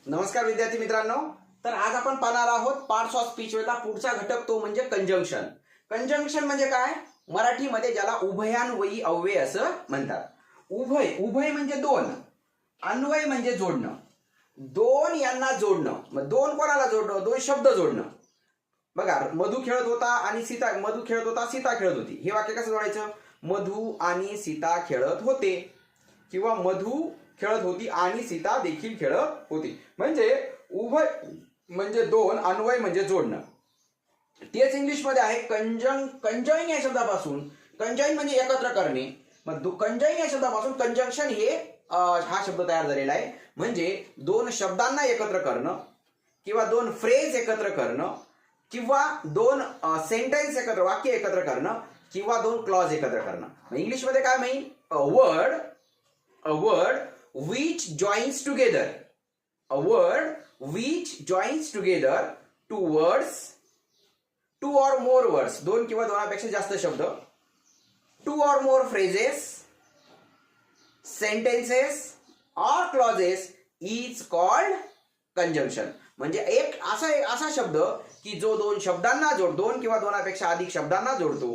नमस्कार विद्यार्थी मित्रांनो. तर आज आपण पाहणार आहोत पार्ट्स ऑफ स्पीच मधला पुढचा घटक, तो म्हणजे कंजंक्शन. कंजंक्शन म्हणजे काय? मराठीमध्ये ज्याला उभयान्वयी अव्यय असं म्हणतात. उभय उभय म्हणजे दोन, अन्वय म्हणजे जोडणं. दोन यांना जोडणं. मग दोन कोणाला जोडणं? दोन शब्द जोडणं. बघा, मधु खेळत होता आणि सीता, मधु खेळत होता सीता खेळत होती. हे वाक्य कसं जोडायचं? मधु आणि सीता खेळत होते, किंवा मधु खेळत होती आणि सीता देखील खेळत होती. म्हणजे उभय म्हणजे दोन, अन्वय म्हणजे जोडणं. तेच इंग्लिशमध्ये आहे कंजॉइन या शब्दापासून. कंजॉइन म्हणजे एकत्र करणे. मग कंजॉइन या शब्दापासून कंजंक्शन हे हा शब्द तयार झालेला आहे. म्हणजे दोन शब्दांना एकत्र करणं, किंवा दोन फ्रेज एकत्र करणं, किंवा दोन सेंटेन्स एकत्र, वाक्य एकत्र करणं, किंवा दोन क्लॉज एकत्र करणं. इंग्लिशमध्ये काय म्हणेल? A word which joins together. A word which joins together two words, two or more words, दोन किंवा दोनापेक्षा जास्त शब्द, two or more phrases, sentences or clauses is called conjunction. म्हणजे एक असा शब्द की जो दोन शब्दांना दोन किंवा दोनापेक्षा अधिक शब्दांना जोडतो,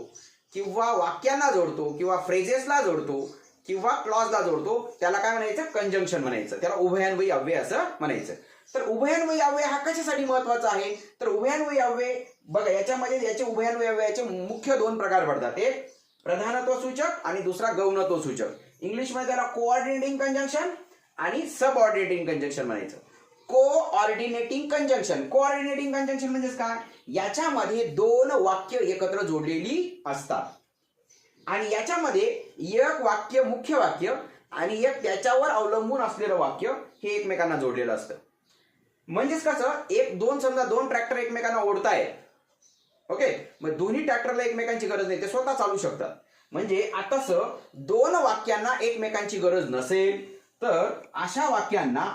किंवा वाक्यांना जोडतो, किंवा फ्रेजेसला जोडतो, किंवा क्लॉजला जोडतो, त्याला काय म्हणायचं? कंजंक्शन म्हणायचं. त्याला उभयान्वयी अव्यय असं म्हणायचं. तर उभयान्वयी अव्यय हा कशासाठी महत्वाचा आहे? तर उभयान्वयी अव्यय बघा, याच्यामध्ये याचे उभयान्वयी अव्ययाचे मुख्य दोन प्रकार पडतात. एक प्रधानत्व सूचक आणि दुसरा गौणत्व सूचक. इंग्लिशमध्ये त्याला कोऑर्डिनेटिंग कंजंक्शन आणि सबऑर्डिनेटिंग कंजंक्शन म्हणायचं. Coordinating conjunction. कोऑर्डिनेटिंग कंजंक्शन म्हणजे काय? याच्यामध्ये दोन वाक्य एकत्र जोडलेली असतात, आणि याच्यामध्ये एक वाक्य, मुख्य वाक्य, आणि एक त्याच्यावर अवलंबून असलेलं वाक्य हे एकमेकांना जोडलेलं असतं. म्हणजेच कसं, समजा दोन ट्रॅक्टर एकमेकांना ओढतायत. ओके, मग दोन्ही ट्रॅक्टरला एकमेकांची गरज नाही, ते स्वतः चालू शकतात. म्हणजे आता दोन वाक्यांना एकमेकांची गरज नसेल तर अशा वाक्यांना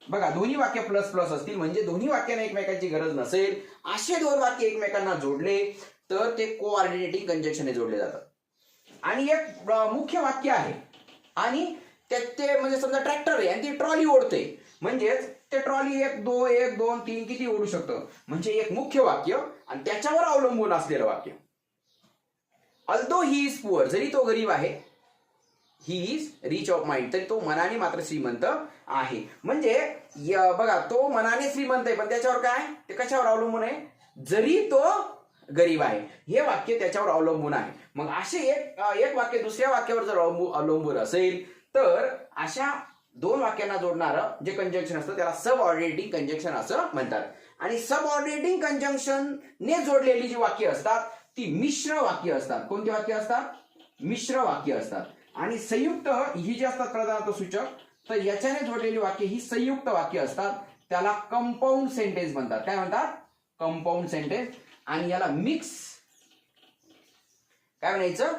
बघा, दोन्ही वाक्य प्लस प्लस असतील म्हणजे दोन्ही वाक्यांना एकमेकांची गरज नसेल, असे दोन वाक्य एकमेकांना जोडले तर ते कोऑर्डिनेटिंग कंजंक्शनने जोडले जातात. आणि एक मुख्य वाक्य आहे, आणि ते म्हणजे समजा ट्रॅक्टर आहे आणि ती ट्रॉली ओढते, म्हणजेच ते ट्रॉली एक दोन तीन किती ओढू शकतं. म्हणजे एक मुख्य वाक्य आणि त्याच्यावर अवलंबून असलेलं वाक्य. अल्दो ही इज पुअर, जरी तो गरीब आहे, he is rich of mind, तरी तो मनाने मात्र श्रीमंत आहे. म्हणजे बघा, तो मनाने श्रीमंत आहे, पण त्याच्यावर काय? ते कशावर अवलंबून आहे? जरी तो गरीब आहे, हे वाक्य त्याच्यावर अवलंबून आहे. मग असे एक वाक्य दुसऱ्या वाक्यावर जर अवलंबून असेल तर अशा दोन वाक्यांना जोडणारं जे कंजंक्शन असतं त्याला सबऑर्डिनेटिंग कंजंक्शन असं म्हणतात. आणि सबऑर्डिनेटिंग कंजंक्शनने जोडलेली जी वाक्य असतात ती मिश्र वाक्य असतात. कोणती वाक्य असतात? मिश्र वाक्य असतात. आणि संयुक्त ही जी असतात प्रधानत्व सूचक, तर याच्याने जोडलेली वाक्य ही संयुक्त वाक्य असतात. त्याला कंपाऊंड सेंटेन्स म्हणतात. काय म्हणतात? Compound sentence. आणि याला मिक्स काय म्हणायचं?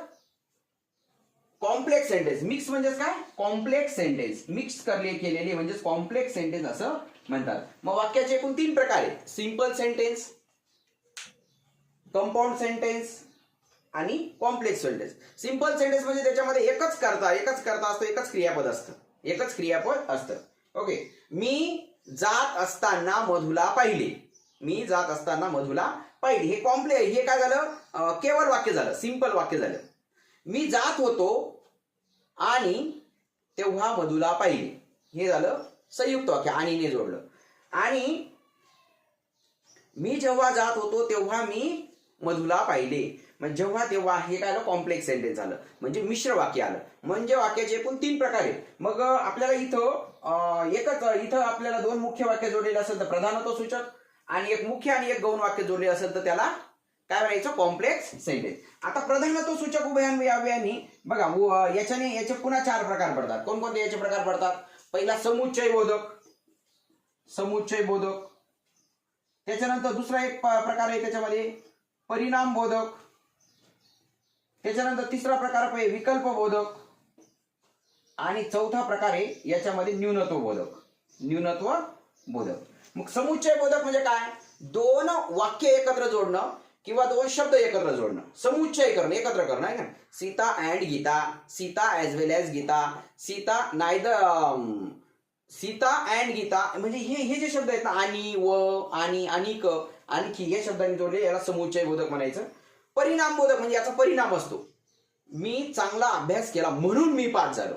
Complex sentence. मिक्स म्हणजे काय? Complex sentence. मिक्स केलेली म्हणजे कॉम्प्लेक्स सेंटेन्स असं म्हणतात. मग वाक्याचे एकूण तीन प्रकार आहेत: सिंपल सेंटेन्स, कंपाऊंड सेंटेन्स आणि कॉम्प्लेक्स सेंटेन्स. सिंपल सेंटेन्स म्हणजे त्याच्यामध्ये एकच कर्ता असतो, एकच क्रियापद असतं. ओके, मी जात असताना मधुला पाहिले. मी जात असताना मधुला पाहिले. हे काय झालं? केवळ वाक्य झालं, सिंपल वाक्य झालं. मी जात होतो आणि तेव्हा मधुला पाहिले, हे झालं संयुक्त वाक्य, आणीने जोडलं. आणि मी जेव्हा जात होतो तेव्हा मी मधुला पाहिले, म्हणजे जेव्हा तेव्हा, हे काय झालं? कॉम्प्लेक्स सेंटेन्स झालं, म्हणजे मिश्र वाक्य आलं. म्हणजे वाक्याचे एकूण तीन प्रकार आहेत. मग आपल्याला इथं आपल्याला दोन मुख्य वाक्य जोडलेले असेल तर प्रधानत्व सूचक, आणि एक मुख्य आणि एक गौण वाक्य जोडले असेल तर त्याला काय म्हणायचं? Complex sentence. आता प्रधानत्व सूचक उभयान्वयी अव्ययांनी बघा, याचे पुन्हा चार प्रकार पडतात. कोणकोणते याचे प्रकार पडतात? पहिला समुच्चय बोधक. त्याच्यानंतर दुसरा एक प्रकार आहे त्याच्यामध्ये परिणाम बोधक. त्याच्यानंतर तिसरा प्रकार आहे विकल्प बोधक, आणि चौथा प्रकार आहे याच्यामध्ये न्यूनत्व बोधक. मग समुच्चय बोधक म्हणजे काय? दोन वाक्य एकत्र जोडणं किंवा दोन शब्द एकत्र जोडणं, समुच्चय करणं, एकत्र करणं आहे ना. Sita and Gita, Sita as well as Gita, Sita neither Sita and Gita म्हणजे हे जे शब्द आहेत ना, आणि, व, आणि, आणिक, आणखी, हे शब्दांनी जोडले, याला समुच्चय बोधक म्हणायचं. परिणाम बोधक म्हणजे याचा परिणाम असतो. मी चांगला अभ्यास केला म्हणून मी पास झालो.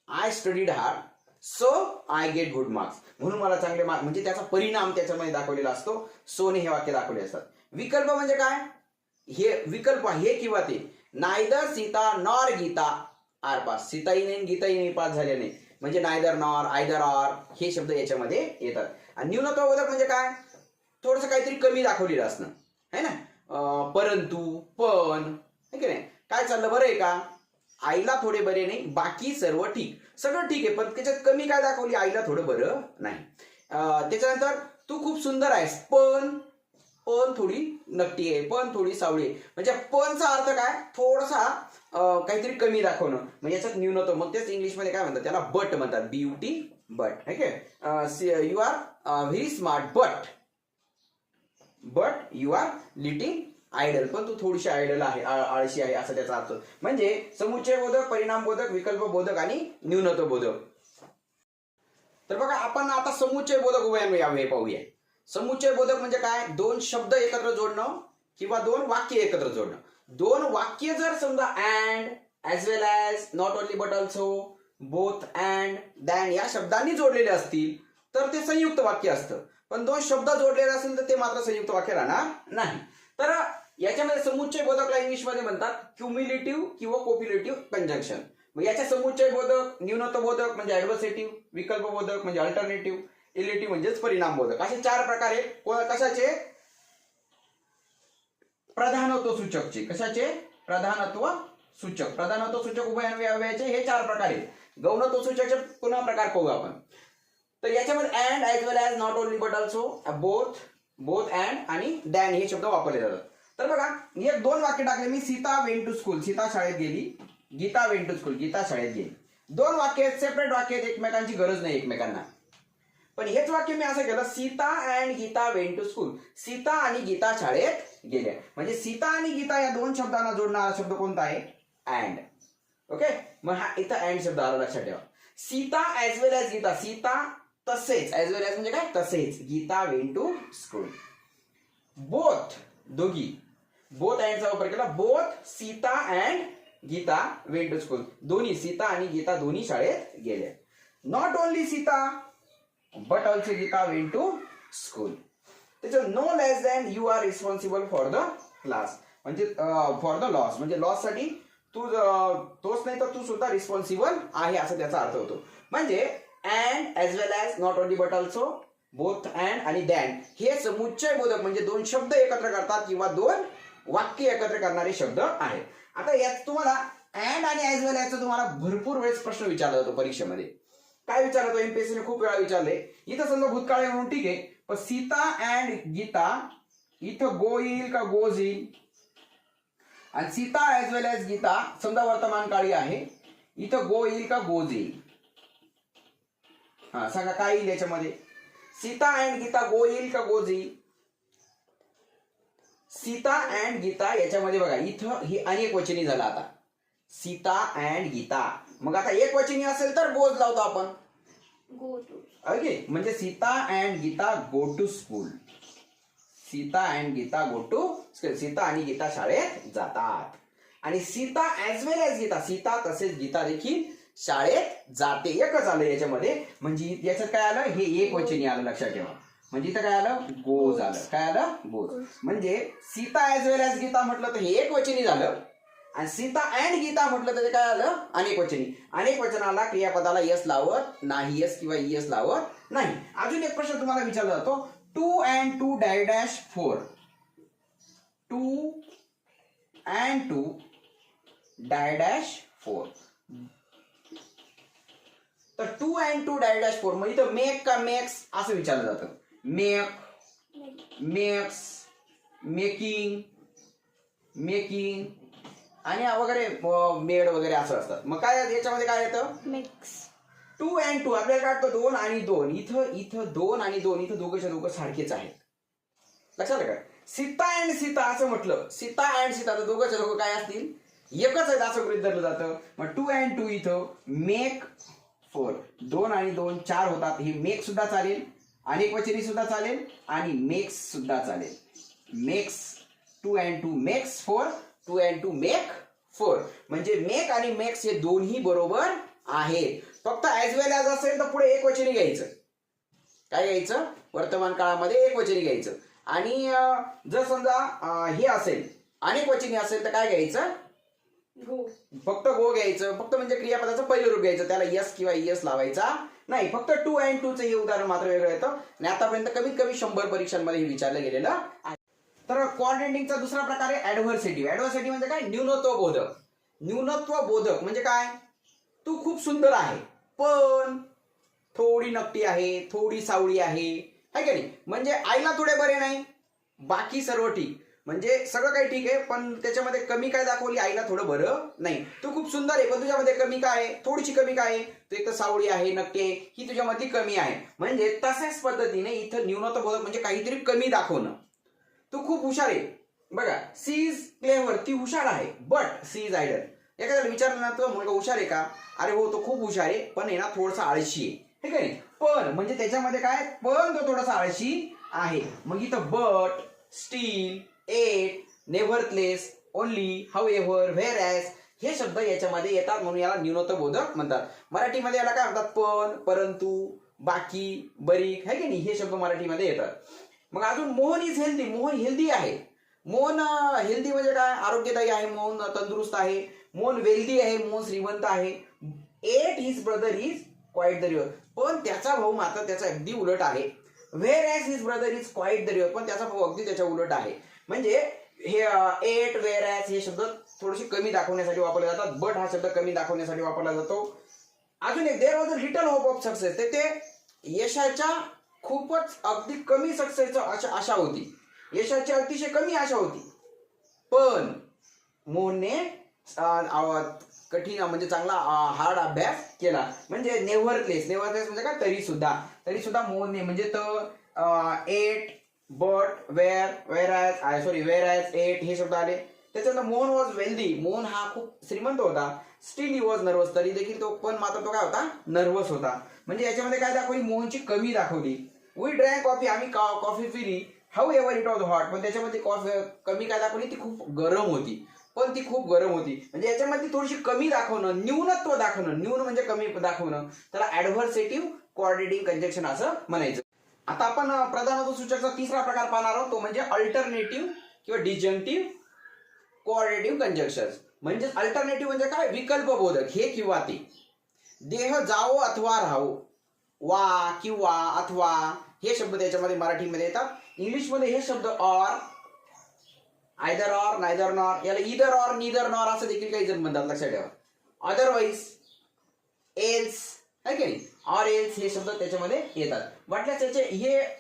I studied hard so I get good marks, म्हणून मला चांगले मार्क, म्हणजे त्याचा परिणाम त्याच्यामध्ये दाखवलेला असतो. सोने हे वाक्य दाखवले असतात. विकल्प म्हणजे काय? हे विकल्प, हे किंवा ते. Neither Sita nor Gita are pass, सीताही नाही गीताही नाही पास झाले नाही, म्हणजे नायदर नॉर, आयदर ऑर हे शब्द याच्यामध्ये येतात. आणि न्यूनत्व बोधक म्हणजे काय? थोडस काहीतरी कमी दाखवलेलं असणं, है ना. परंतु, पण, है की नाही, काय चाललं, बरं आहे का, आईला थोडे बरे नाही, बाकी सर्व ठीक, सगळं ठीक आहे, पण त्याच्यात कमी काय दाखवली, आईला थोडं बरं नाही. त्याच्यानंतर तू खूप सुंदर आहेस, पण थोडी नकटी आहे, पण थोडी सावळी आहे, म्हणजे पणचा अर्थ काय, थोडासा काहीतरी कमी दाखवणं, म्हणजे याच्यात न्यूनत्व. मग तेच इंग्लिशमध्ये काय म्हणतात, त्याला बट म्हणतात, ब्युटी बट, ठीक आहे. You are very smart but you are little idle, पण तू थोडीशी आयडल आहे, आळशी आहे, असा त्याचा अर्थ. म्हणजे समुच्चय बोधक, परिणाम बोधक, विकल्प बोधक आणि न्यूनत्व बोधक. तर बघा, आपण आता समुच्चय बोधक उभ्यान्वये पाहूया. समुच्चय बोधक म्हणजे काय? दोन शब्द एकत्र जोडणं किंवा दोन वाक्य एकत्र जोडणं. दोन वाक्य जर समजा and, as well as, not only but also, both and, than या शब्दांनी जोडलेले असतील तर ते संयुक्त वाक्य असतं. पण दोन शब्द जोडलेले असेल तर ते मात्र संयुक्त वाक्य राहणार नाही. तर याच्यामध्ये समुच्चय बोधकला इंग्लिशमध्ये म्हणतात क्युम्युलेटिव्ह किंवा कोप्युलेटिव्ह कंजंक्शन. मग याच्या समुच्चय बोधक, न्यूनत्व बोधक म्हणजे ऍडव्हर्सेटिव्ह, विकल्प बोधक म्हणजे अल्टरनेटिव्ह, इलेटिव्ह म्हणजेच परिणाम बोधक, असे चार प्रकार आहेत. कशाचे? प्रधानत्व सूचकचे. कशाचे? प्रधानत्व सूचक. प्रधानत्व सूचक उभयान्वयाचे हे चार प्रकार आहेत. गौणत्व सूचकचे पुन्हा प्रकार पाहू आपण. तर याच्यामध्ये and, as well as, not only but also, both and आणि दॅन हे शब्द वापरले जातात. तर बघा, हे दोन वाक्य टाकले मी. Sita went to school, Sita शाळेत गेली. Gita went to school, Gita शाळेत गेली. दोन वाक्य आहेत, सेपरेट वाक्य आहेत, एकमेकांची गरज नाही एकमेकांना. पण हेच वाक्य मी असं केलं, Sita and Gita went to school, Sita आणि गीता शाळेत गेल्या. म्हणजे सीता आणि गीता या दोन शब्दांना जोडणारा शब्द कोणता आहे? अँड. ओके, मग हा इथं अँड शब्द आला, लक्षात ठेवा. Sita as well as Gita, Sita तसेच, ऍज वेल ऍज म्हणजे काय? तसेच, Gita went to school. Both, दोघी, बोथ अँडचा वापर केला. Both Sita and Gita went to school, दोन्ही सीता आणि गीता दोन्ही शाळेत गेल्या. Not only Sita but also Gita went to school. त्याच्यात no less than you are responsible for the class, म्हणजे फॉर द लॉस, म्हणजे लॉस साठी तू तोच नाही तर तू सुद्धा रिस्पॉन्सिबल आहे, असा त्याचा अर्थ होतो. म्हणजे and, as well as, not only but also, both and आणि दॅन हे समुच्चय बोधक म्हणजे दोन शब्द एकत्र करतात किंवा दोन वाक्य एकत्र करणारे शब्द आहेत. आता यात तुम्हाला अँड आणि ऍज वेल ऍजचा तुम्हाला भरपूर वेळेस प्रश्न विचारला जातो परीक्षेमध्ये. काय विचारला जातो? एमपीएससीने खूप वेळा विचारले. इथं समजा भूतकाळ आहे म्हणून ठीक आहे, पण सीता अँड गीता इथं गो येईल का गोज येईल? आणि Sita as well as Gita समजा वर्तमान काळी आहे, इथं गो येईल का गोज येईल? हा, सांगा काय येईल याच्यामध्ये? सीता अँड गीता गो येईल का गोज येईल? सीता अँड गीता याच्यामध्ये बघा, इथं ही अनेक वचनी झाला. आता सीता अँड गीता, मग आता एक वचनी असेल तर गोज लावतो आपण, गो टू. ओके, म्हणजे Sita and Gita go to school, Sita and Gita go to school, Sita आणि गीता शाळेत जातात. आणि Sita as well as Gita, Sita तसेच गीता देखील शाळेत जाते, एकच आलं याच्यामध्ये. म्हणजे याच्यात काय आलं? हे एक वचनी आलं, लक्षात ठेवा. म्हणजे इथं काय आलं? गोज आलं. काय आलं? गोज. म्हणजे Sita as well as Gita म्हटलं तर हे एक वचनी झालं, आणि सीता अँड गीता म्हटलं तर काय आलं? अनेक वचनी. अनेक वचनाला क्रियापदाला यस लावत नाही, यस किंवा यस लावत नाही. अजून एक प्रश्न तुम्हाला विचारला जातो, 2 and 2 dash 4, 2 and 2 dash 4. तर 2 and 2 dash 4 मग इथं मेक का मेक्स असं विचारलं जातं. मेक, मेक्स, मेकिंग, मेकिंग आणि वगैरे मेड वगैरे असं असतात. मग काय याच्यामध्ये काय येतं? मेक्स. 2 and 2 आपल्याला काय वाटतं? 2 आणि 2. इथं 2 आणि 2 इथं दोघंच्या दोघं सारखेच आहेत, लक्षात आलं का? सीता अँड सीता असं म्हटलं, सीता अँड सीता तर दोघंच्या दोघं काय असतील? एकच आहेत असं गृहीत धरलं जातं. मग 2 and 2 इथं मेक फोर. 2 आणि 2 4 होतात. ही मेक सुद्धा चालेल, अनेक वचनी सुद्धा चालेल आणि मेक्स सुद्धा चालेल. Makes, 2 and 2 makes 4, 2 and 2 make 4. म्हणजे मेक आणि मेक्स हे दोन्ही बरोबर आहेत. फक्त ऍज वेल ऍज असेल तर पुढे एक वचनी घ्यायचं. काय घ्यायचं? वर्तमान काळामध्ये एक वचनी घ्यायचं. आणि जर समजा हे असेल अनेक वचनी असेल तर काय घ्यायचं? फक्त गो घ्यायचं. फक्त म्हणजे क्रियापदाचं पहिलं रूप घ्यायचं, त्याला यस किंवा यस लावायचा नाही. फक्त 2 and 2 चं हे उदाहरण मात्र वेगळं येतं आणि आतापर्यंत कमीत कमी 100 परीक्षांमध्ये हे विचारलं गेलेलं आहे. तर कोऑर्डिनेटिंगचा दुसरा प्रकार आहे ऍडव्हर्सेटिव्ह. ऍडव्हर्सेटिव्ह म्हणजे काय? न्यूनत्व बोधक. न्यूनत्व बोधक म्हणजे काय? तू खूप सुंदर आहे पण थोडी नकटी आहे, थोडी सावळी आहे, है का नाही? म्हणजे आईला थोडे बरे नाही, बाकी सर्व ठीक. म्हणजे सगळं काही ठीक आहे पण त्याच्यामध्ये कमी काय दाखवली? आईला थोडं बरं नाही. तू खूप सुंदर आहे पण तुझ्यामध्ये कमी काय आहे? थोडीशी कमी काय आहे? तू एक तर सावळी आहे, नकटी आहे, ही तुझ्यामध्ये कमी आहे. म्हणजे तशाच पद्धतीने इथं न्यूनत्व बोधक म्हणजे काहीतरी कमी दाखवणं. तू खूप हुशार आहे. बघा, सी इज क्लेव्हर, ती हुशार आहे, बट सी इज आयडल. एखाद्याला विचारलं ना तुझा मुलगा हुशार आहे का? अरे हो, तो खूप हुशार आहे पण आहे ना थोडासा आळशी आहे, हे का नाही? पण म्हणजे त्याच्यामध्ये काय? पण तो थोडासा आळशी आहे. मग इथं but, still, yet, nevertheless, only, however, whereas हे शब्द याच्यामध्ये येतात म्हणून याला न्यूनत्व बोधक म्हणतात. मराठीमध्ये याला काय म्हणतात? पण, परंतु, बाकी, बरीक, है की नाही? हे शब्द मराठीमध्ये येतात. मग अजून Mohan is healthy. Mohan healthy आहे. मोहन हेल्दी म्हणजे काय? आरोग्यदायी आहे, मोहन तंदुरुस्त आहे, मोहन वेल्दी आहे, मोहन श्रीमंत आहे. At his brother is quite the reverse, पण त्याचा भाऊ मात्र त्याचा अगदी उलट आहे. Whereas his brother is quite the reverse, पण त्याचा भाऊ अगदी त्याच्या उलट आहे. म्हणजे हे एट, व्हेअर एज हे शब्द थोडेसे कमी दाखवण्यासाठी वापरले जातात. बट हा शब्द कमी दाखवण्यासाठी वापरला जातो. अजून एक, there was a little hope of success, ते यशाच्या खूपच अगदी कमी सक्सेसचं आशा होती. यशाची अतिशय कमी आशा होती. पण मोहनने कठीण म्हणजे चांगला हार्ड अभ्यास केला. म्हणजे नेव्हरलेस, नेव्हरलेस म्हणजे काय? तरी सुद्धा मोहनने म्हणजे at, but, whereas, at हे शब्द आले. त्याच्यानंतर मोहन वॉज वेल्दी, मोहन हा खूप श्रीमंत होता. स्टील ही वॉज नर्वस, तरी देखील तो पण मात्र तो काय होता? नर्वस होता. म्हणजे याच्यामध्ये काय दाखवली? मोहनची कमी दाखवली. वी ड्रँक कॉफी, आम्ही कॉफी पिली. How ever it was hot, पण त्याच्यामध्ये कॉफी कमी काय दाखवली? ती खूप गरम होती. पण ती खूप गरम होती. म्हणजे याच्यामध्ये थोडीशी कमी दाखवणं, न्यूनत्व दाखवणं. न्यून म्हणजे कमी दाखवणं, त्याला ऍडव्हर्सेटिव्ह कोऑर्डिनेटिंग कंजक्शन असं म्हणायचं. आता आपण प्रधानत्व सूचकचा तिसरा प्रकार पाहणार आहोत, तो म्हणजे अल्टरनेटिव्ह किंवा डिजंक्टिव्ह कोऑर्डिनेटिव्ह कंजक्शन. म्हणजे अल्टरनेटिव्ह म्हणजे काय? विकल्प बोधक, हे किंवा ते. देह जावो अथवा राहो, वा किंवा अथवा हे शब्द त्याच्यामध्ये मराठीमध्ये येतात. इंग्लिशमध्ये हे शब्द or, either or, neither nor, याला इदर ऑर, निदर नॉर असं देखील काही जण म्हणतात, लक्षात ठेवा. अदरवाईज, एल्स, है की नाही? ऑर एल्स हे शब्द त्याच्यामध्ये येतात. वाटल्यास त्याचे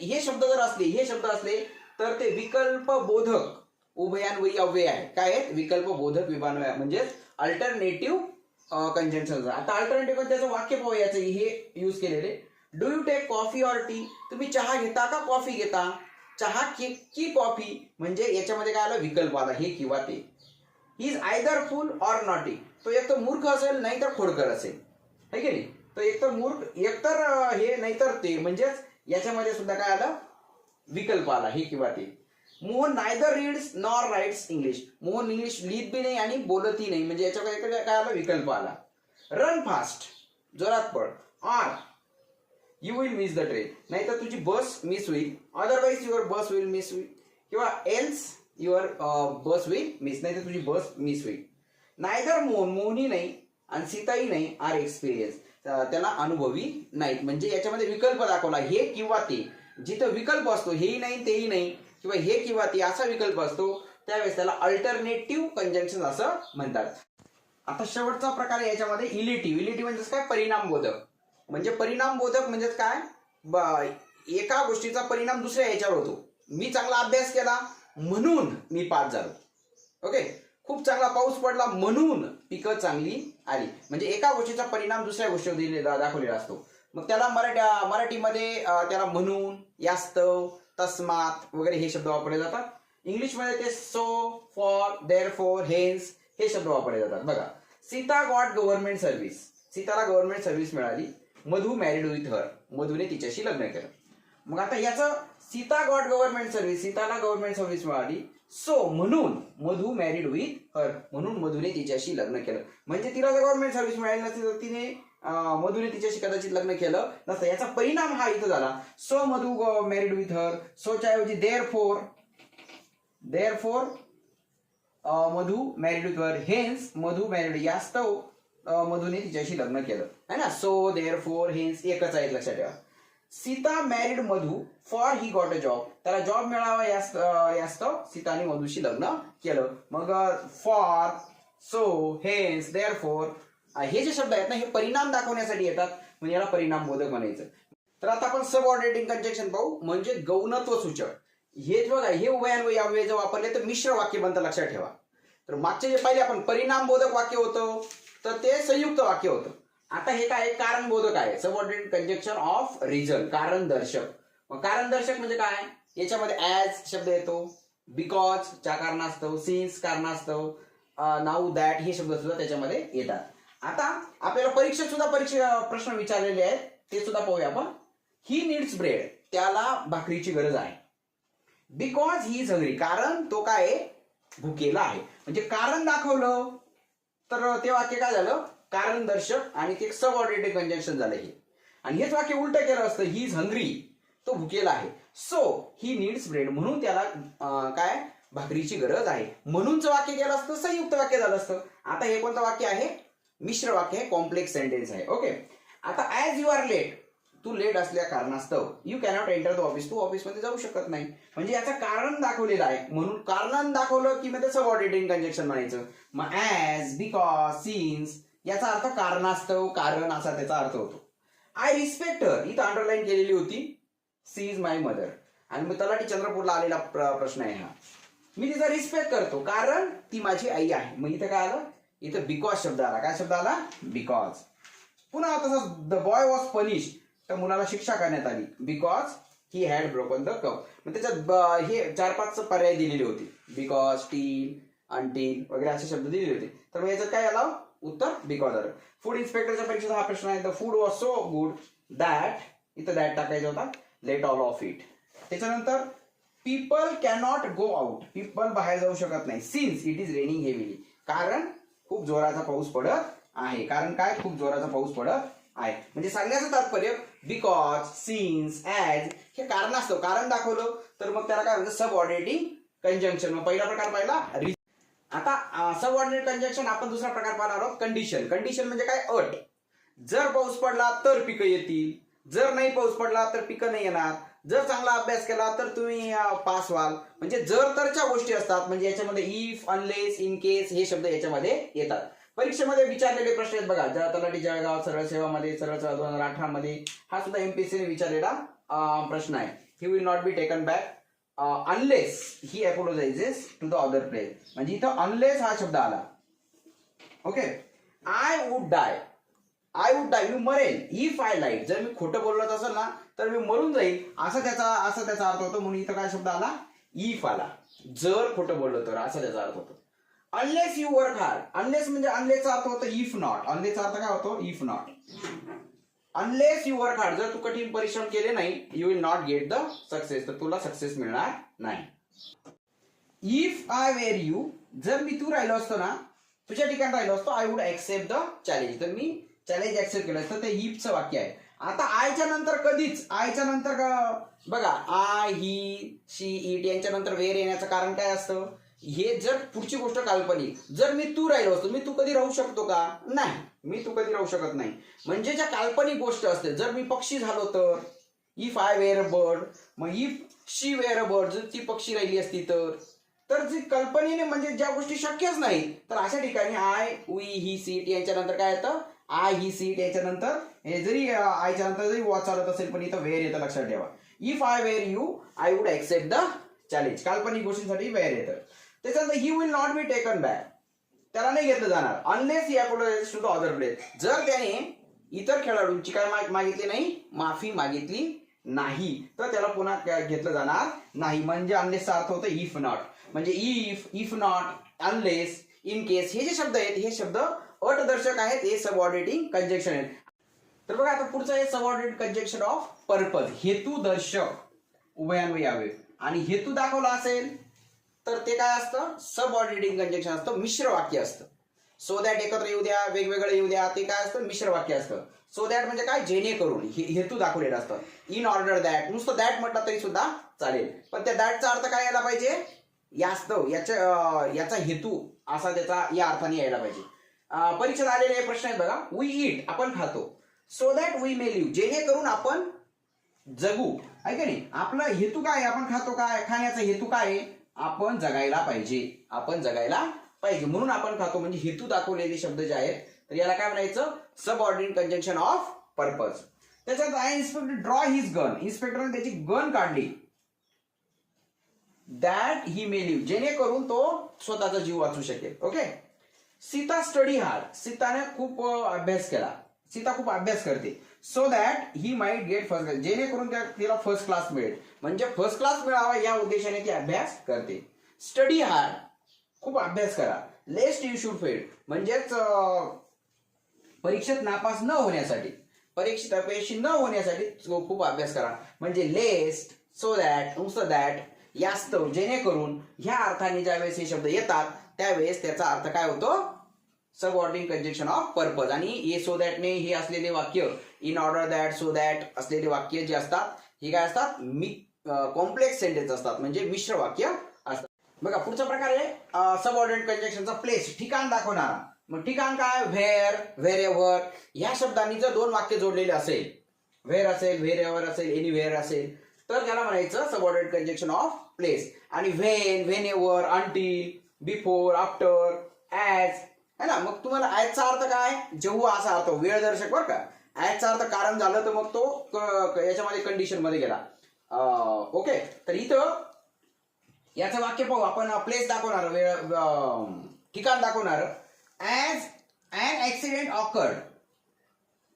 हे शब्द जर असले, हे शब्द असले तर ते विकल्प बोधक उभयान्वयी अव्यय आहे. काय आहेत? विकल्प बोधक विभान्वय म्हणजे अल्टरनेटिव्ह कंजंक्शन. आता अल्टरनेटिव्ह त्याचं वाक्य पाहूया, याचं हे यूज केलेले. Do you take coffee or tea, तुम्ही चहा घेता का कॉफी घेता? चहा की कॉफी, म्हणजे याच्यामध्ये काय आलं? विकल्प आला, हे किंवा ते. He is either full or naughty, तो एक तर मूर्ख असेल नाही तर खोडकर असेल, है की नाही? तो एकतर मूर्ख, एकतर हे नाहीतर ते, म्हणजेच याच्यामध्ये सुद्धा काय आलं? विकल्प आला, हे किंवा ते. Mohan neither reads nor rights English, Mohan English लिहित बी नाही आणि बोलतही नाही, म्हणजे याच्याकडे काय आलं? विकल्प आला. रन फास्ट, जोरात पळ. Or you will miss the train, नाहीतर तुझी बस मिस होईल. Otherwise your bus will miss होईल, किंवा else your bus will miss, नाहीतर तुझी बस मिस होईल. नायदर मोहन, मोहनही नाही आणि सीताही नाही, आर एक्सपिरियन्स, त्याला अनुभवी नाहीत. म्हणजे याच्यामध्ये विकल्प दाखवला, हे किंवा ते. जिथं विकल्प असतो, हेही नाही तेही नाही, किंवा हे किंवा ते असा विकल्प असतो, त्यावेळेस त्याला अल्टरनेटिव्ह कंजंक्शन असं म्हणतात. आता शेवटचा प्रकार आहे याच्यामध्ये इलेटिव्ह. इलेटिव्ह म्हणजे काय? परिणाम बोधक. म्हणजे परिणाम बोधक म्हणजे काय? एका गोष्टीचा परिणाम दुसऱ्या याच्यावर होतो. मी चांगला अभ्यास केला म्हणून मी पास झालो, ओके. खूप चांगला पाऊस पडला म्हणून पिकं चांगली आली. म्हणजे एका गोष्टीचा परिणाम दुसऱ्या गोष्टीवर दाखवलेला असतो. मग त्याला मराठीमध्ये त्याला म्हणून, यास्तव, तस्मात वगैरे हे शब्द वापरले जातात. इंग्लिशमध्ये ते सो, फॉर, देअरफॉर, हेन्स हे शब्द वापरले जातात. बघा, सीता गॉट गव्हर्नमेंट सर्व्हिस, सीताला गव्हर्नमेंट सर्व्हिस मिळाली. मधु मॅरिड विथ हर, मधुने तिच्याशी लग्न केलं. मग आता याचं सीता गॉट गव्हर्नमेंट सर्व्हिस, सीताला गव्हर्नमेंट सर्व्हिस मिळाली. सो म्हणून मधु मॅरिड विथ हर, म्हणून मधुने तिच्याशी लग्न केलं. म्हणजे तिला जर गव्हर्नमेंट सर्व्हिस मिळाली नसती तर तिने मधुने तिच्याशी कदाचित लग्न केलं नसतं. याचा परिणाम हा इथं झाला. So Madhu married with her, सोच्या ऐवजी therefore Madhu married with her, hence Madhu married, यास्तव मधुने तिच्याशी लग्न केलं है ना. सो देअरफोर हेन्स एकच आहे लक्षात ठेवा. Sita married Madhu for he got a job, त्याला जॉब मिळावा यास्तव सीताने मधुशी लग्न केलं. मग फॉर, सो, हेन्स, देअरफोर हे जे शब्द आहेत ना हे परिणाम दाखवण्यासाठी येतात, म्हणजे याला परिणाम बोधक म्हणायचं. तर आता आपण सबऑर्डिनेटिंग कंजक्शन पाहू, म्हणजे गौणत्व सूचक. हे बघा, हे उभयान्वयी अव्यय जर वापरले तर मिश्र वाक्य बनतं, लक्षात ठेवा. तर मागचे जे पहिले आपण परिणाम बोधक वाक्य होतं तर ते संयुक्त वाक्य होतं. आता हे काय, कारण बोधक आहे. सबऑर्डिनेट कंजक्शन ऑफ रिझन, कारण दर्शक. मग कारण दर्शक म्हणजे काय, याच्यामध्ये ऍज शब्द येतो, बिकॉज च्या कारणास्तव, सिन्स कारणास्तव, नाऊ, दॅट हे शब्द सुद्धा त्याच्यामध्ये येतात. आता आपल्याला परीक्षेत सुद्धा प्रश्न विचारलेले आहेत, ते सुद्धा पाहूया आपण. ही नीड्स ब्रेड, त्याला भाकरीची गरज आहे. बिकॉज ही इज हंग्री, कारण तो काय भुकेला आहे. म्हणजे कारण दाखवलं तर ते वाक्य काय झालं, कारण दर्शक, आणि ते सबऑर्डिनेटिंग कंजंक्शन झालं हे. आणि हेच वाक्य उलट केलं असतं, ही इज हंग्री, तो भुकेला आहे. सो ही नीड्स ब्रेड, म्हणून त्याला काय भाकरीची गरज आहे. म्हणूनच वाक्य केलं असतं, संयुक्त वाक्य झालं असतं. आता हे कोणतं वाक्य आहे, मिश्र वाक्य आहे, कॉम्प्लेक्स सेंटेन्स आहे. ओके. आता ऍज यू आर लेट, तू लेट असल्या कारणास्तव, you cannot enter the office, तू ऑफिसमध्ये जाऊ शकत नाही. म्हणजे याचं कारण दाखवलेलं आहे, म्हणून कारण दाखवलं की मग सबऑर्डिनेटिंग कंजक्शन म्हणायचं. मग ऍज, बिकॉज, सिन्स याचा अर्थ कारणास्तव, कारण असा त्याचा अर्थ होतो. आय रिस्पेक्ट हर, इथं अंडरलाईन केलेली होती, सी इज माय मदर. आणि मग तलाठी चंद्रपूरला आलेला प्रश्न आहे हा. मी तिचा रिस्पेक्ट करतो कारण ती माझी आई आहे. मग इथं काय आलं, इथं बिकॉज शब्द आला. काय शब्द आला, बिकॉज. पुन्हा तसंच द बॉय वॉज पनिश, तर मुलाला शिक्षा करण्यात आली, because he had broken the cup. मग त्याच्यात हे 4-5 पर्याय दिलेले होते, बिकॉज, टील, अंटील वगैरे असे शब्द दिलेले होते. तर मग याच्यात काय आलं, उत्तर बिकॉज आलं. फूड इन्स्पेक्टरच्या परीक्षेचा हा प्रश्न आहे. The food was so good that, इथं दॅट टाकायचा होता, लेट ऑल ऑफ इट. त्याच्यानंतर people cannot go out, people बाहेर जाऊ शकत नाही. Since it is raining heavily, कारण खूप जोराचा पाऊस पडत आहे. कारण काय, खूप जोराचा पाऊस पडत आहे. म्हणजे सांगण्याचं तात्पर्य बिकॉज, सिन्स, ऍज हे कारण असतं, कारण दाखवलं तर मग त्याला काय म्हणतात, सबऑर्डिनेटिंग कंजंक्शन. मग पहिला प्रकार पाहिला. आता सबऑर्डिनेट कंजंक्शन आपण दुसरा प्रकार पाहणार आहोत, कंडिशन. कंडिशन म्हणजे काय, अट. जर पाऊस पडला तर पिकं येतील, जर नाही पाऊस पडला तर पिकं नाही येणार, जर चांगला अभ्यास केला तर तुम्ही पास व्हाल. म्हणजे जर तरच्या गोष्टी असतात. म्हणजे याच्यामध्ये इफ, अनलेस, इन केस हे शब्द याच्यामध्ये येतात. परीक्षेमध्ये विचारलेले प्रश्न आहेत बघा, तलाठी जळगाव, सरळ सेवामध्ये, सरळ सेवा 2018 मध्ये हा सुद्धा एमपीएससीने विचारलेला प्रश्न आहे. He will not be taken back unless he apologises to the other place. म्हणजे इथं अनलेस हा शब्द आला. ओके. आय वुड डाय, मी मरेल. इफ आय लाईट, जर मी खोटं बोलत असेल ना तर मी मरून जाईल, असा त्याचा अर्थ होतो. म्हणून इथं काय शब्द आला, इफ आला. जर खोटं बोललो तर असा त्याचा अर्थ होतो. Unless you work hard, unless म्हणजे अनलेसचा अर्थ होतो इफ नॉट. अनलेसचा अर्थ काय होतो, if not. Unless you work hard, जर तू कठीण परिश्रम केले नाही, you will not get the success, तर तुला सक्सेस मिळणार नाही. इफ आय वेर यू, जर मी तू राहिलो असतो ना, तुझ्या ठिकाणी राहिलो असतो, I would accept the challenge, तर मी चॅलेंज एक्सेप्ट केलं असतं. ते इफचं वाक्य आहे. आता आयच्या नंतर कधीच, आयच्या नंतर बघा, आय, ही, शी, इट यांच्या नंतर वेर येण्याचं कारण काय असतं, हे जर पुढची गोष्ट काल्पनिक. जर मी तू राहिलो असतो, मी तू कधी राहू शकतो का, नाही, मी तू कधी राहू शकत नाही. म्हणजे ज्या काल्पनिक गोष्ट असते, जर मी पक्षी झालो तर if I were a bird, मग if she were a bird, जर ती पक्षी राहिली असती तर जी कल्पनेने म्हणजे ज्या गोष्टी शक्यच नाही, तर अशा ठिकाणी आय, वी, ही, सीट यांच्यानंतर काय येतं, आय, ही, सीट याच्यानंतर हे जरी आयच्या नंतर जरी वॉच चालत असेल पण इथं वेअर येतं, लक्षात ठेवा. If I were you I would accept the challenge, काल्पनिक गोष्टींसाठी वेअर येतं. त्याच्यानंतर he will not be taken back, त्याला नाही घेतलं जाणार. Unless he apologises to the other place, जर त्याने इतर खेळाडूंची काय मागितली नाही, माफी मागितली नाही, तर त्याला पुन्हा घेतलं जाणार नाही. म्हणजे अनलेसचा अर्थ होतो इफ नॉट. म्हणजे if not, unless, in case हे जे शब्द आहेत हे शब्द अटदर्शक आहेत, हे सबऑर्डिनेटिंग कंजंक्शन आहेत. तर बघा आता पुढचं आहे सबऑर्डिनेट कंजक्शन ऑफ पर्पज, हेतुदर्शक उभयान्वयी अव्यय. आणि हेतू दाखवला असेल तर ते काय असतं, सबऑर्डिनेटिंग कंजक्शन असतं, मिश्र वाक्य असतं. सो दॅट एकत्र येऊ द्या, वेगवेगळे येऊ द्या, ते काय असतं, मिश्र वाक्य असतं. सो दॅट म्हणजे काय, जेणेकरून, हेतू दाखवलेला असतं. इन ऑर्डर दॅट, नुसतं दॅट म्हटलं तरी सुद्धा चालेल, पण त्या दॅटचा अर्थ काय यायला पाहिजे, यास्तव, याचा हेतू असा त्याचा या अर्थाने यायला पाहिजे. परीक्षेत आलेले प्रश्न आहेत बघा. वी ईट, आपण खातो. So that we may live, जेणेकरून आपण जगू, आहे का नाही. आपला हेतू काय, आपण खातो काय, खाण्याचा हेतू काय, आपण जगायला पाहिजे, आपण जगायला पाहिजे म्हणून आपण खातो. म्हणजे हेतू दाखवलेले शब्द जे आहेत तर याला काय म्हणायचं, सबऑर्डिनेट कंजंक्शन ऑफ पर्पज. त्याच्यात I inspector draw his gun, इन्स्पेक्टरने त्याची गन काढली. दॅट ही मे लिव्ह, जेणेकरून तो स्वतःचा जीव वाचू शकेल. ओके. सीता स्टडी हार्ड, सीताने खूप अभ्यास केला, सीता खूप अभ्यास करते. So that he might get first class, जेणेकरून तिला फर्स्ट क्लास मिळेल, म्हणजे फर्स्ट क्लास मिळावा या उद्देशाने ती अभ्यास करते. स्टडी हार्ड, खूप अभ्यास करा. लेस्ट यू शुड फेल, म्हणजेच परीक्षेत नापास न होण्यासाठी, परीक्षेत अपयशी न होण्यासाठी खूप अभ्यास करा. म्हणजे लेस्ट, सो दॅट, नुसतं दॅट, यास्तव, जेणेकरून, ह्या अर्थाने ज्यावेळेस हे शब्द येतात त्यावेळेस त्याचा अर्थ काय होतो, सबऑर्डिनेट कंजंक्शन ऑफ पर्पज. आणि हे सो दॅटने हे असलेले वाक्य, in order that, so that असलेले वाक्य जे असतात हे काय असतात, कॉम्प्लेक्स सेंटेन्स असतात, म्हणजे मिश्र वाक्य असतात. बघा पुढचा प्रकार आहे सबऑर्डिनेट कंजंक्शनचा प्लेस, ठिकाण दाखवणारा. मग ठिकाण काय, व्हेअर, व्हेरेव्हर, ह्या शब्दांनी जर दोन वाक्य जोडलेले असेल, व्हेअर असेल, व्हेरेव्हर असेल, एनीव्हेअर असेल, तर त्याला म्हणायचं सबऑर्डिनेट कंजंक्शन ऑफ प्लेस. आणि when, whenever, until, before, after, as, है ना. मग तुम्हाला ॲजचा अर्थ काय, जेव्हा असा अर्थ, वेळ दर्शक बरं का. ॲजचा अर्थ कारण झालं तर मग तो याच्यामध्ये कंडिशन मध्ये गेला. ओके. तर इथं याचं वाक्य पाहू आपण. प्लेस दाखवणार, वेळ, ठिकाण दाखवणार. As an accident occurred,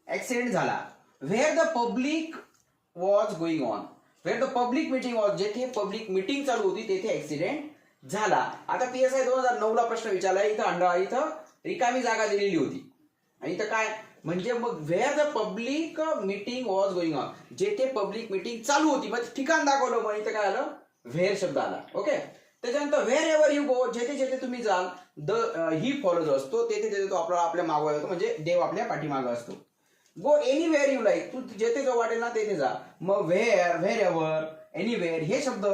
accident झाला. Where the public was going on, where the public meeting was, जेथे पब्लिक मीटिंग चालू होती तेथे ऍक्सिडेंट झाला. आता PSI 2009 ला प्रश्न विचारलाय, इथं रिकामी जागा दिलेली होती आणि इथं काय, म्हणजे मग where the public meeting was going on, जेथे पब्लिक मीटिंग चालू होती, मग ठिकाण दाखवलं, मग इथं काय आलं, व्हेअर शब्द आला. ओके. त्याच्यानंतर व्हेअर एव्हर यू गो, जेथे जेथे तुम्ही जाल, ही फॉलोज असतो, तेथे तेथे तो आपल्या मागवा येतो, म्हणजे देव आपल्या पाठीमागं असतो. गो एनीवेअर यू लाईक, तू जेथे जो वाटेल ना तेथे जा. मग व्हेअर, व्हेअर एव्हर, एनीवेअर हे शब्द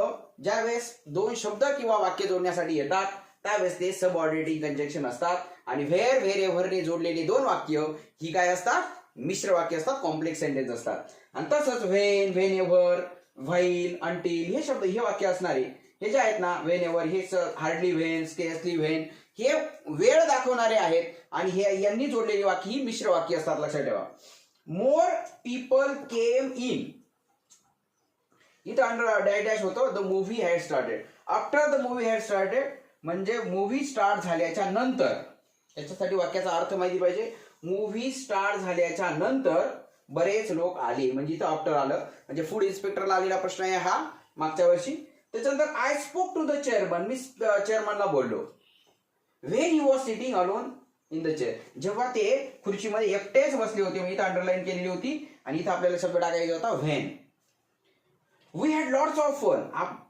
ज्यावेळेस दोन शब्द किंवा वाक्य जोडण्यासाठी येतात त्यावेळेस ते सबऑर्डिनेटिंग कंजंक्शन असतात. आणि व्हेअर, व्हेअर एव्हरने जोडलेली दोन वाक्य ही काय असतात, मिश्र वाक्य असतात, कॉम्प्लेक्स सेंटेन्स असतात. आणि तसंच when, when ever, while, until हे शब्द, हे वाक्य असणारे हे जे आहेत ना, व्हेन एव्हर, हे हार्डली व्हेन, स्केअर्सली व्हेन, हे वेळ दाखवणारे आहेत आणि हे यांनी जोडलेली वाक्य ही मिश्र वाक्य असतात, लक्षात ठेवा. मोर पीपल केम इन, इथं अंडर डॅश होतो, the movie had started. After the movie had started म्हणजे मूव्ही स्टार्ट झाल्याच्या नंतर, त्याच्यासाठी वाक्याचा अर्थ माहिती पाहिजे. मूव्ही स्टार्ट झाल्याच्या नंतर बरेच लोक आले, म्हणजे इथं आफ्टर आलं, म्हणजे फूड इन्स्पेक्टरला आलेला प्रश्न आहे हा मागच्या वर्षी. त्याच्यानंतर I spoke to the chairman, मी चेअरमनला बोललो. When he was sitting alone in the chair, जेव्हा ते खुर्चीमध्ये एकटेच बसले होते, म्हणजे इथं अंडरलाईन केलेली होती आणि इथं आपल्याला शब्द टाकायचा होता when. We had lots of fun,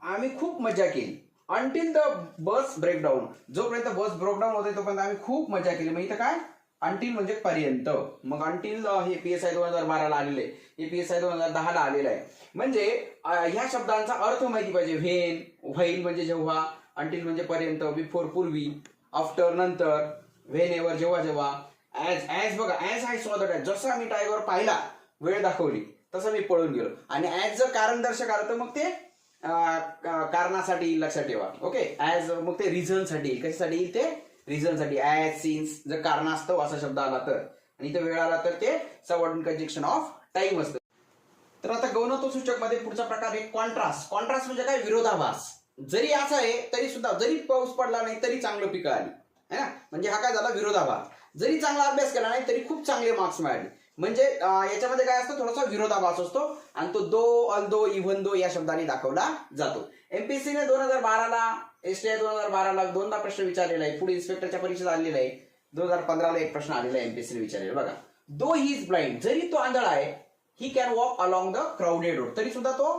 आम्ही खूप मजा केली. अंटिल द बस ब्रेकडाऊन, जोपर्यंत बस ब्रेकडाऊन होते तोपर्यंत आम्ही खूप मजा केली. मग इथं काय, अंटिल म्हणजे पर्यंत. मग अंटिल हे PSI 2012 ला आलेलं आहे, हे PSI 2010 ला आलेलं आहे. म्हणजे ह्या शब्दांचा अर्थ माहिती पाहिजे. व्हेन, व्हाईल म्हणजे जेव्हा, अंटिल म्हणजे पर्यंत, बिफोर पूर्वी, आफ्टर नंतर, व्हेन एव्हर जेव्हा जेव्हा, ॲज बघा, as I saw the tiger, जसा मी टायगर पाहिला, वेळ दाखवली, तसं मी पळून गेलो. आणि ॲज जर कारण दर्शक आलं तर मग ते कारणासाठी, लक्षात ठेवा. ओके. ॲज मग ते रिझनसाठी, कशासाठी येईल ते, रिझनसाठी. ॲज, सिन्स जर कारणास्तव असा शब्द आला तर, आणि इथं वेळ आला तर ते सबऑर्डिनेट कंजंक्शन ऑफ टाइम असतं. तर आता गौणत्व सूचक मध्ये पुढचा प्रकार आहे कॉन्ट्रास्ट. कॉन्ट्रास्ट म्हणजे काय, विरोधाभास. जरी असं आहे तरी सुद्धा, जरी पाऊस पडला नाही तरी चांगलं पिकं आली, है ना. म्हणजे हा काय झाला, विरोधाभास. जरी चांगला अभ्यास केला नाही तरी खूप चांगले मार्क्स मिळाले. म्हणजे याच्यामध्ये काय असतं, थोडासा विरोधाभास असतो आणि तो दो, अल्दो, इव्हन दो या शब्दाने दाखवला जातो. MPSCने 2012 ला, STI 2012 ला दोनदा प्रश्न विचारलेला आहे. फूड इन्स्पेक्टरच्या परीक्षेत आलेला आहे. 2015 ला एक प्रश्न आलेला आहे MPSCने विचारलेला. बघा, दो ही इज ब्लाइंड, जरी तो आंधळा आहे, he can walk along the crowded road, तरी सुद्धा तो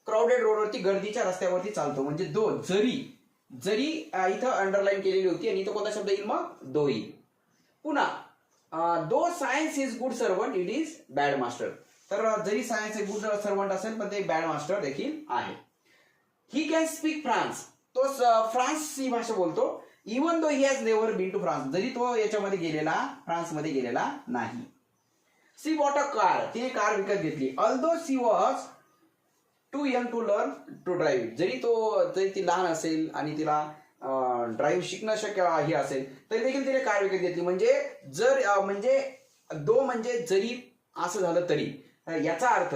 क्राउडेड रोडवरती गर्दीच्या रस्त्यावरती चालतो. म्हणजे दो जरी इथं अंडरलाईन केलेली होती आणि इथं कोणता शब्द येईल मग दो येईल. पुन्हा though science is good servant it is bad master, तर जरी सायन्स एक गुड सर्वंट असेल पण ते बॅड मास्टर देखील आहे. ही कॅन स्पीक फ्रान्स, तो फ्रान्स ही भाषा बोलतो. Even though he has never been to France, जरी तो याच्यामध्ये गेलेला फ्रान्समध्ये गेलेला नाही. सी बॉट अ कार, तिने कार विकत घेतली. Although she was too young to learn to drive, जरी ती लहान असेल आणि तिला ड्राईव्ह शिकणं शक्य हे असेल तरी देखील तिने कार विकत घेतली. म्हणजे जरी असं झालं तरी, याचा अर्थ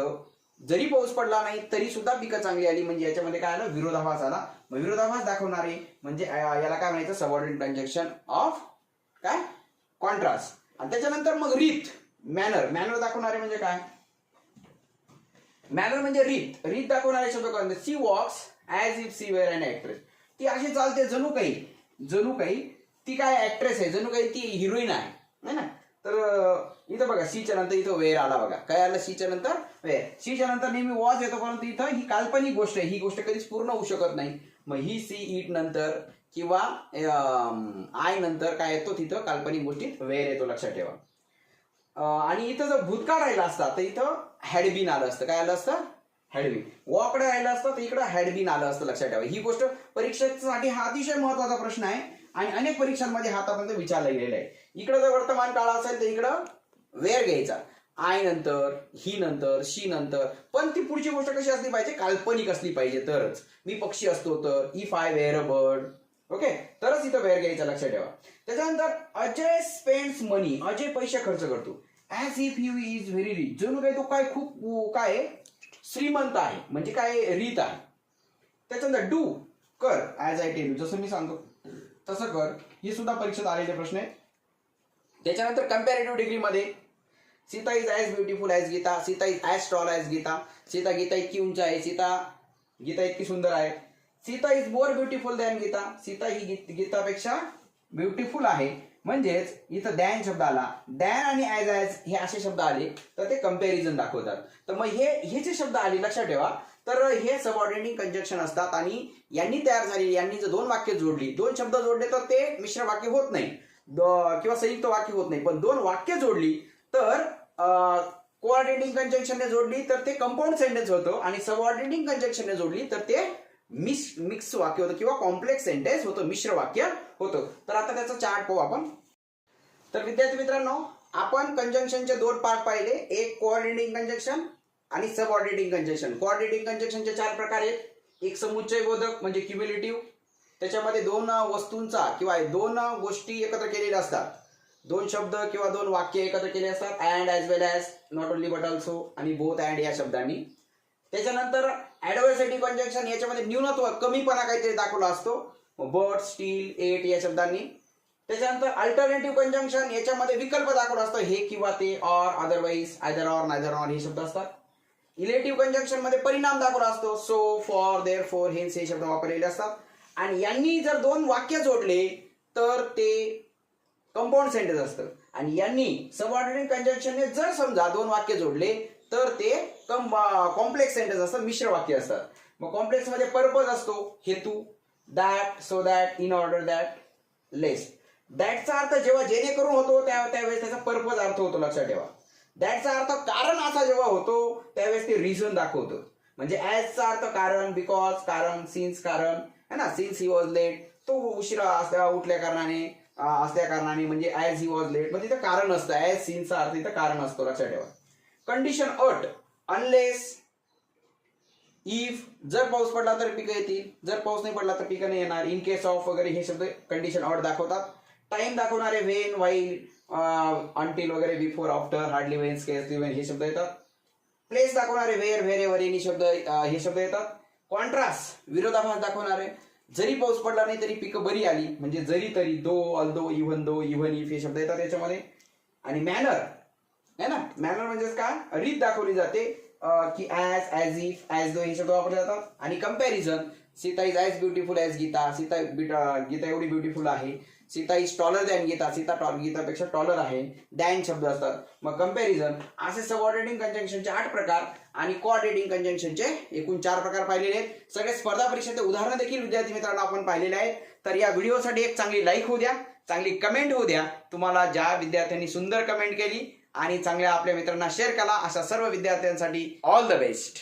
जरी पाऊस पडला नाही तरी सुद्धा पिकं चांगली आली. म्हणजे याच्यामध्ये काय आलं, विरोधाभास आला. मग विरोधाभास दाखवणारे म्हणजे याला काय म्हणायचं, सबऑर्डिनेट कंजंक्शन ऑफ काय कॉन्ट्रास्ट. आणि त्याच्यानंतर मग रीत, मॅनर दाखवणारे म्हणजे काय, मॅनर म्हणजे रीत दाखवणारे शब्द काय. She walks as if she were an actress, ती अशी चालते जणू काही ती काय ऍक्ट्रेस आहे, जणू काही ती हिरोईन आहे ना. तर इथं बघा सीच्या नंतर इथं वेअर आला बघा, काय आलं सीच्या नंतर वेअर. सीच्या नंतर नेहमी वॉज येतो, परंतु इथं ही काल्पनिक गोष्ट आहे, ही गोष्ट कधीच पूर्ण होऊ शकत नाही. मग ही सी इट नंतर किंवा आय नंतर काय येतो, तिथं काल्पनिक गोष्टीत वेअर येतो, लक्षात ठेवा. आणि इथं जर भूतकाळ राहिला असता तर इथं हॅडबीन आलं असतं. काय आलं असतं, हॅडबीन. वॉकडे राहिलं असतं तर इकडं हॅडबीन आलं असतं, लक्षात ठेवा. ही गोष्ट परीक्षेसाठी हा अतिशय महत्वाचा प्रश्न आहे आणि अनेक परीक्षांमध्ये हा आतापर्यंत विचारला गेलेला आहे. इकडं जर वर्तमान काळ असेल तर इकडं वेअर घ्यायचा, आय नंतर, ही नंतर, शी नंतर. पण ती पुढची गोष्ट कशी असली पाहिजे, काल्पनिक असली पाहिजे तरच. मी पक्षी असतो तर, if I were a bird, okay, तरच इथं वेअर घ्यायचा, लक्षात ठेवा. त्याच्यानंतर अजय स्पेंड्स मनी, अजय पैसे खर्च करतो. As if he is very rich, जणू काही तो काय खूप काय श्रीमंत आहे, म्हणजे काय रीत आहे. त्याच्यानंतर डू, कर, ॲज आय टेल यू, जसं मी सांगतो तसं कर. ही सुद्धा परीक्षेत आलेले प्रश्न आहेत. त्याच्यानंतर कम्पॅरेटिव्ह डिग्रीमध्ये Sita is as beautiful as Gita, Sita is as tall as Gita, Sita Gita इतकी उंच आहे, सीता गीता इतकी सुंदर आहे. Sita is more beautiful than Gita, Sita ही गीतापेक्षा ब्युटिफुल आहे. म्हणजेच इथं दॅन शब्द आला, दॅन आणि ॲज हे असे शब्द आले तर ते कंपॅरिझन दाखवतात. तर मग हे जे शब्द आले, लक्षात ठेवा, तर हे सबऑर्डिनेटिंग कंजंक्शन असतात. आणि यांनी तयार झालेली, यांनी जर दोन वाक्य जोडली, दोन शब्द जोडले तर ते मिश्र वाक्य होत नाही किंवा संयुक्त वाक्य होत नाही. पण दोन वाक्य जोडली तर कोऑर्डिनेटिंग कंजंक्शनने जोडली तर ते कंपाऊंड सेंटेन्स होतं आणि सबऑर्डिनेटिंग कंजंक्शनने जोडली तर ते मिक्स वाक्य होतं किंवा कॉम्प्लेक्स सेंटेन्स होतं, मिश्र वाक्य होतं. तर आता त्याचा चार्ट पाहू आपण. तर विद्यार्थी मित्रांनो, आपण कंजंक्शनचे दोन पार्ट पाहिले, एक कोऑर्डिनेटिंग कंजंक्शन आणि सबऑर्डिनेटिंग कंजंक्शन. कोऑर्डिनेटिंग कंजंक्शनचे चार प्रकार आहेत. एक समुच्चय बोधक म्हणजे क्युम्युलेटिव्ह, त्याच्यामध्ये दोन वस्तूंचा किंवा दोन गोष्टी एकत्र केलेल्या असतात, दोन शब्द किंवा दोन वाक्य एकत्र केले असतात, and as well as, not only but also आणि बोथ अँड या शब्दांनी. त्याच्यानंतर ॲडव्हर्सेटिव्ह कंजंक्शन, याच्यामध्ये न्यूनत्व, कमीपणा काहीतरी दाखवला असतो, बट, स्टील, एट या शब्दांनी. त्याच्यानंतर अल्टरनेटिव्ह कंजंक्शन, याच्यामध्ये विकल्प दाखवला असतो, हे किंवा ते, or, otherwise, either or, neither or हे शब्द असतात. इलेटिव्ह कंजंक्शन मध्ये परिणाम दाखवला असतो, सो, फॉर, देअरफॉर, हेन्स हे शब्द वापरलेले असतात. आणि यांनी जर दोन वाक्य जोडले तर ते कंपाऊंड सेंटेन्स असतं. आणि यांनी सबऑर्डिनेट कंजंक्शनने जर समजा दोन वाक्य जोडले तर ते कॉम्प्लेक्स सेंटेन्स असतात, मिश्र वाक्य असतात. मग कॉम्प्लेक्स मध्ये पर्पज असतो, हेतू, that, so that, in order that, lest. दॅटचा अर्थ जेव्हा जेणेकरून होतो त्यावेळेस त्याचा पर्पज अर्थ होतो, लक्षात ठेवा. दॅटचा अर्थ कारण असा जेव्हा होतो त्यावेळेस ते रिझन दाखवतो. म्हणजे ॲजचा अर्थ कारण, बिकॉज कारण, सिन्स कारण है ना, सिन्स ही वॉज लेट, तो उशिरा उठल्या कारणाने, असल्या कारणाने, म्हणजे ॲज ही वॉज लेट, म्हणजे तिथं कारण असतं. ॲज सिन्सचा अर्थ इथं कारण असतो, लक्षात ठेवा. कंडिशन अट, अनलेस, इफ, जर पाऊस पडला तर पिकं येतील, जर पाऊस नाही पडला तर पिकं नाही येणार, इन केस ऑफ वगैरे हे शब्द कंडिशन अट दाखवतात. टाइम दाखवणारे व्हेन, व्हाईल, अंटिल वगैरे, before, after, hardly, when, scarcely when हे शब्द येतात. प्लेस दाखवणारे वेअर, व्हेरेवर, एनी शब्द हे शब्द येतात. कॉन्ट्रास्ट, विरोधाभास दाखवणारे, जरी पाऊस पडला नाही तरी पिकं बरी आली, म्हणजे जरी तरी, दो, ऑल्दो, इव्हन इफ हे शब्द येतात याच्यामध्ये. आणि मॅनर है ना, मॅनर म्हणजेच काय, रीत दाखवली जाते की ॲज इफ, ॲज दो हे शब्द वापरले जातात. आणि comparison, Sita is as beautiful as Gita, Gita एवढी ब्युटिफुल आहे Sita is taller than Gita, Sita गीतापेक्षा टॉलर आहे, दॅन शब्द असतात. मग कंपॅरिझन असे सबऑर्डिनेटिंग कंजंक्शनचे 8 प्रकार आणि कोऑर्डिनेटिंग कंजंक्शनचे एकूण 4 प्रकार पाहिलेले आहेत. सगळे स्पर्धा परीक्षेचे उदाहरणं देखील विद्यार्थी मित्रांनो आपण पाहिलेले आहेत. तर या व्हिडिओसाठी एक चांगली लाईक होऊ द्या, चांगली कमेंट होऊ द्या. तुम्हाला ज्या विद्यार्थ्यांनी सुंदर कमेंट केली आणि चांगल्या आपल्या मित्रांना शेअर केला अशा सर्व विद्यार्थ्यांसाठी ऑल द बेस्ट.